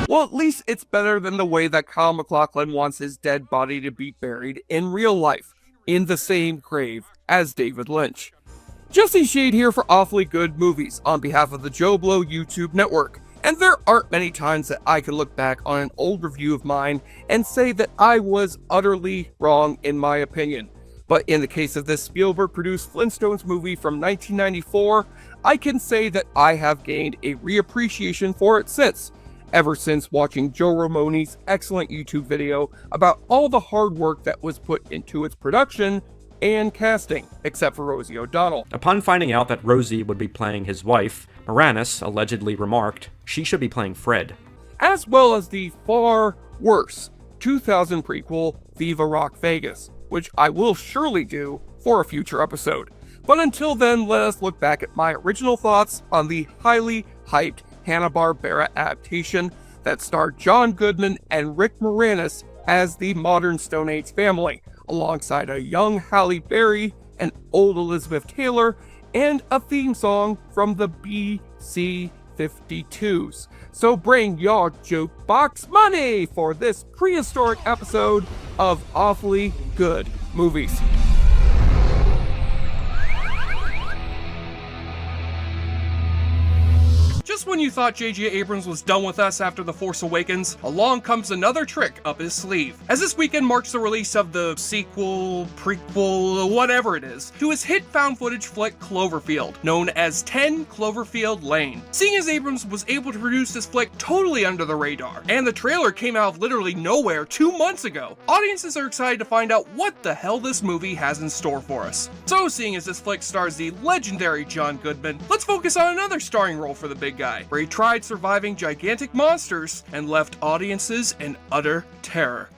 Well, at least it's better than the way that Kyle MacLachlan wants his dead body to be buried in real life, in the same grave as David Lynch. Jesse Shade here for Awfully Good Movies on behalf of the JoBlo YouTube network. And there aren't many times that I can look back on an old review of mine and say that I was utterly wrong in my opinion. But in the case of this Spielberg-produced Flintstones movie from 1994, I can say that I have gained a reappreciation for it since, ever since watching Joe Romoni's excellent YouTube video about all the hard work that was put into its production and casting, except for Rosie O'Donnell. Upon finding out that Rosie would be playing his wife, Moranis allegedly remarked she should be playing Fred. As well as the far worse 2000 prequel Viva Rock Vegas, which I will surely do for a future episode. But until then, let us look back at my original thoughts on the highly hyped Hanna-Barbera adaptation that starred John Goodman and Rick Moranis as the modern Stone Age family, alongside a young Halle Berry, an old Elizabeth Taylor, and a theme song from the BC-52s. So bring your jukebox money for this prehistoric episode of Awfully Good Movies. Just when you thought J.J. Abrams was done with us after The Force Awakens, along comes another trick up his sleeve. As this weekend marks the release of the sequel, prequel, whatever it is, to his hit found footage flick Cloverfield, known as 10 Cloverfield Lane. Seeing as Abrams was able to produce this flick totally under the radar, and the trailer came out of literally nowhere 2 months ago, audiences are excited to find out what the hell this movie has in store for us. So seeing as this flick stars the legendary John Goodman, let's focus on another starring role for the big guy, where he tried surviving gigantic monsters and left audiences in utter terror.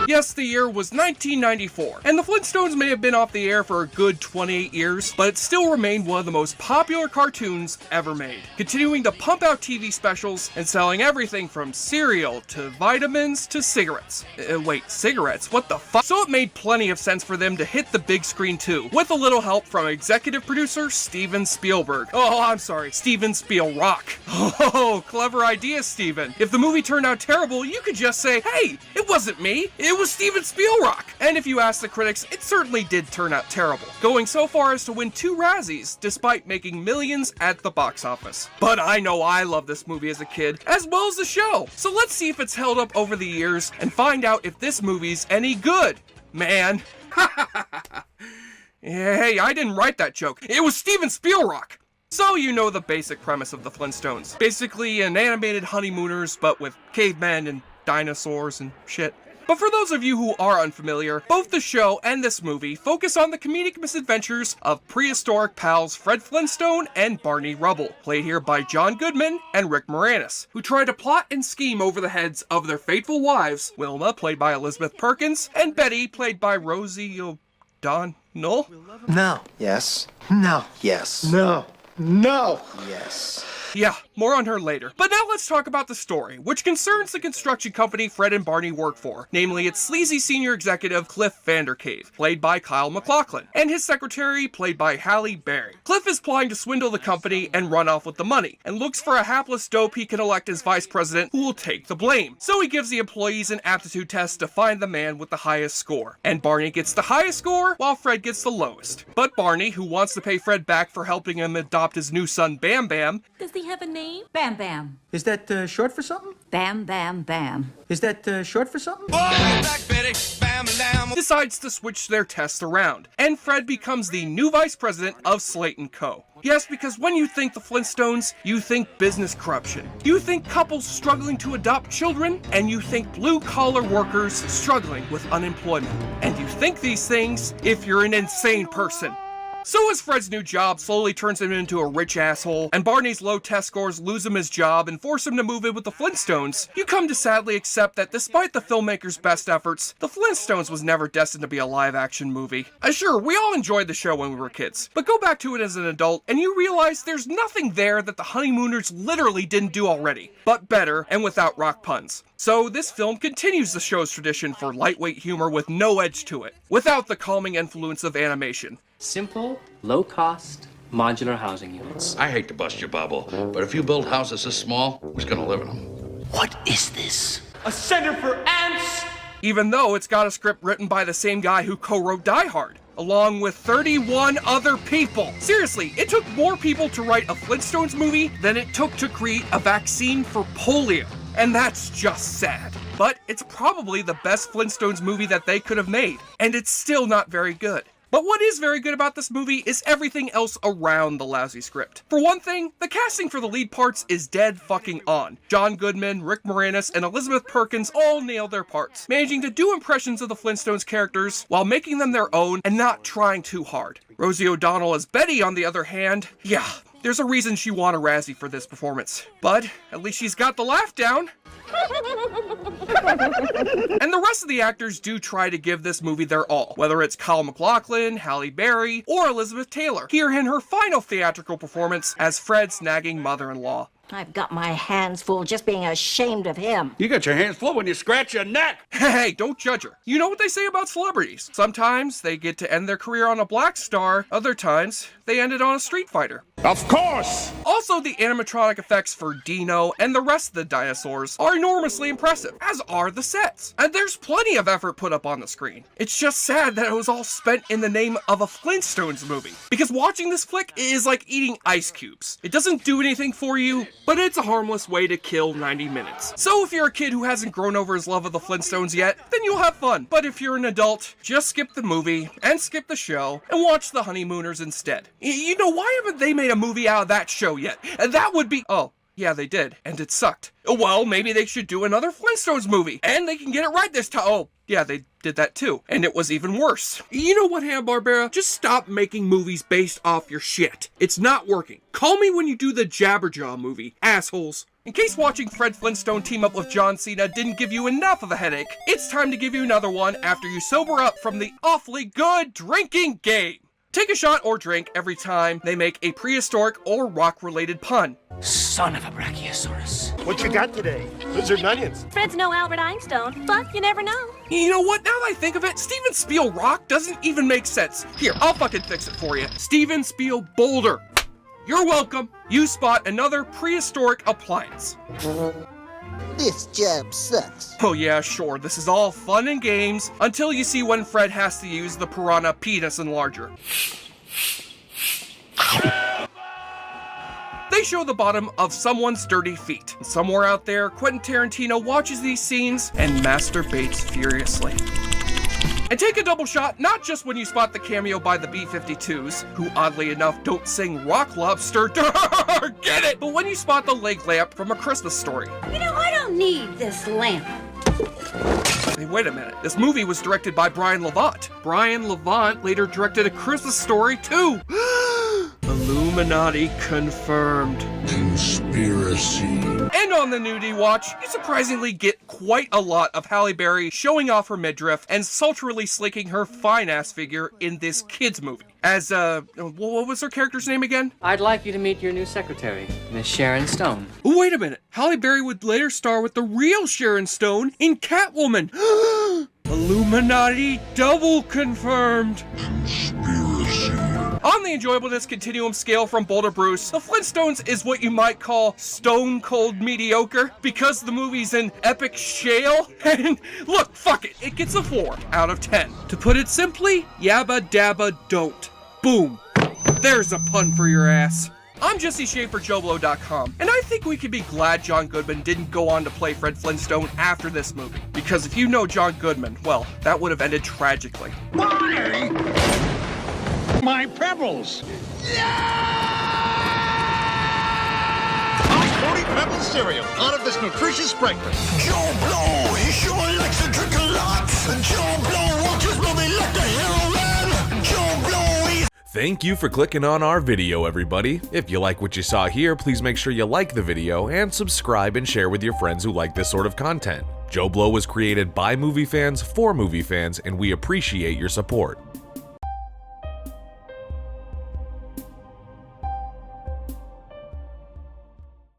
Yes, the year was 1994, and the Flintstones may have been off the air for a good 28 years, but it still remained one of the most popular cartoons ever made, continuing to pump out TV specials and selling everything from cereal to vitamins to cigarettes. Wait, cigarettes? What the fuck? So it made plenty of sense for them to hit the big screen too, with a little help from executive producer Steven Spielberg. Oh, I'm sorry, Steven Spielrock. Oh, clever idea, Steven. If the movie turned out terrible, you could just say, hey, it wasn't me, it was Steven Spielrock. And if you ask the critics, it certainly did turn out terrible, going so far as to win 2 Razzies, despite making millions at the box office. But I know I loved this movie as a kid, as well as the show, so let's see if it's held up over the years, and find out if this movie's any good. Man. Hey, I didn't write that joke. It was Steven Spielrock. So you know the basic premise of the Flintstones. Basically an animated honeymooners, but with cavemen and dinosaurs and shit. But for those of you who are unfamiliar, both the show and this movie focus on the comedic misadventures of prehistoric pals Fred Flintstone and Barnie Rubble, played here by John Goodman and Rick Moranis, who try to plot and scheme over the heads of their faithful wives, Wilma, played by Elizabeth Perkins, and Betty, played by Rosie O'Donnell. No. Yes. No. Yes. No. No. Yes. Yeah, more on her later. But now let's talk about the story, which concerns the construction company Fred and Barney work for, namely its sleazy senior executive Cliff Vandercave, played by Kyle MacLachlan, and his secretary, played by Halle Berry. Cliff is plotting to swindle the company and run off with the money, and looks for a hapless dope he can elect as vice president who will take the blame. So he gives the employees an aptitude test to find the man with the highest score, and Barney gets the highest score, while Fred gets the lowest. But Barney, who wants to pay Fred back for helping him adopt his new son Bam Bam, Does he have a name? Bam Bam. Is that short for something? Bam Bam Bam. Is that short for something? decides to switch their tests around, and Fred becomes the new vice president of Slate & Co. Yes, because when you think the Flintstones, you think business corruption. You think couples struggling to adopt children, and you think blue-collar workers struggling with unemployment. And you think these things if you're an insane person. So as Fred's new job slowly turns him into a rich asshole, and Barney's low test scores lose him his job and force him to move in with the Flintstones, you come to sadly accept that despite the filmmaker's best efforts, the Flintstones was never destined to be a live-action movie. Sure, we all enjoyed the show when we were kids, but go back to it as an adult, and you realize there's nothing there that the Honeymooners literally didn't do already, but better and without rock puns. So this film continues the show's tradition for lightweight humor with no edge to it, without the calming influence of animation. Simple, low cost, modular housing units. I hate to bust your bubble, but if you build houses this small, who's gonna live in them? What is this? A center for ants! Even though it's got a script written by the same guy who co-wrote Die Hard, along with 31 other people. Seriously, it took more people to write a Flintstones movie than it took to create a vaccine for polio. And that's just sad. But it's probably the best Flintstones movie that they could have made, and it's still not very good. But what is very good about this movie is everything else around the lousy script. For one thing, the casting for the lead parts is dead fucking on. John Goodman, Rick Moranis, and Elizabeth Perkins all nail their parts, managing to do impressions of the Flintstones characters while making them their own and not trying too hard. Rosie O'Donnell as Betty, on the other hand, yeah, there's a reason she won a Razzie for this performance. But at least she's got the laugh down. And the rest of the actors do try to give this movie their all, whether it's Kyle MacLachlan, Halle Berry, or Elizabeth Taylor, here in her final theatrical performance as Fred's nagging mother-in-law. I've got my hands full just being ashamed of him. You got your hands full when you scratch your neck! Hey, don't judge her. You know what they say about celebrities. Sometimes they get to end their career on a black star, other times they end it on a Street Fighter. Of course! Also, the animatronic effects for Dino and the rest of the dinosaurs are enormously impressive, as are the sets. And there's plenty of effort put up on the screen. It's just sad that it was all spent in the name of a Flintstones movie, because watching this flick is like eating ice cubes. It doesn't do anything for you, but it's a harmless way to kill 90 minutes. So if you're a kid who hasn't grown over his love of the Flintstones yet, then you'll have fun. But if you're an adult, just skip the movie and skip the show and watch The Honeymooners instead. You know, why haven't they made a movie out of that show yet? And that would be... Oh, yeah, they did, and it sucked. Well, maybe they should do another Flintstones movie, and they can get it right this time. Oh, yeah, they did that too, and it was even worse. You know what, Hanna-Barbera? Just stop making movies based off your shit. It's not working. Call me when you do the Jabberjaw movie, assholes. In case watching Fred Flintstone team up with John Cena didn't give you enough of a headache, it's time to give you another one after you sober up from the awfully good drinking game. Take a shot or drink every time they make a prehistoric or rock-related pun. Son of a Brachiosaurus. What you got today? Lizard and onions. Fred's no Albert Einstein, but you never know. You know what? Now that I think of it, Steven Spiel Rock doesn't even make sense. Here, I'll fucking fix it for you. Steven Spiel Boulder. You're welcome. You spot another prehistoric appliance. This job sucks. Oh yeah, sure, this is all fun and games until you see when Fred has to use the piranha penis enlarger. They show the bottom of someone's dirty feet. Somewhere out there, Quentin Tarantino watches these scenes and masturbates furiously. And take a double shot, not just when you spot the cameo by the B-52s, who oddly enough don't sing Rock Lobster, get it, but when you spot the leg lamp from A Christmas Story. You know, I don't need this lamp. Hey, wait a minute, this movie was directed by Brian Levant. Brian Levant later directed A Christmas Story too. Illuminati confirmed. Conspiracy. And on the nudie watch, you surprisingly get quite a lot of Halle Berry showing off her midriff and sultrily slicking her fine-ass figure in this kids movie. As, what was her character's name again? I'd like you to meet your new secretary, Miss Sharon Stone. Oh, wait a minute. Halle Berry would later star with the real Sharon Stone in Catwoman. Illuminati double confirmed. On the enjoyableness continuum scale from Boulder Bruce, The Flintstones is what you might call stone cold mediocre because the movie's an epic shale. And look, fuck it, it gets a 4 out of 10. To put it simply, yabba dabba don't. Boom. There's a pun for your ass. I'm Jesse Shea for JoBlo.com, and I think we can be glad John Goodman didn't go on to play Fred Flintstone after this movie. Because if you know John Goodman, well, that would have ended tragically. Barney! My pebbles! Cody Pebbles cereal, part of this nutritious breakfast. JoBlo, he sure likes to drink a lot. JoBlo watches movie like the hero man. JoBlo, he's... Thank you for clicking on our video, everybody. If you like what you saw here, please make sure you like the video and subscribe and share with your friends who like this sort of content. JoBlo was created by movie fans for movie fans, and we appreciate your support.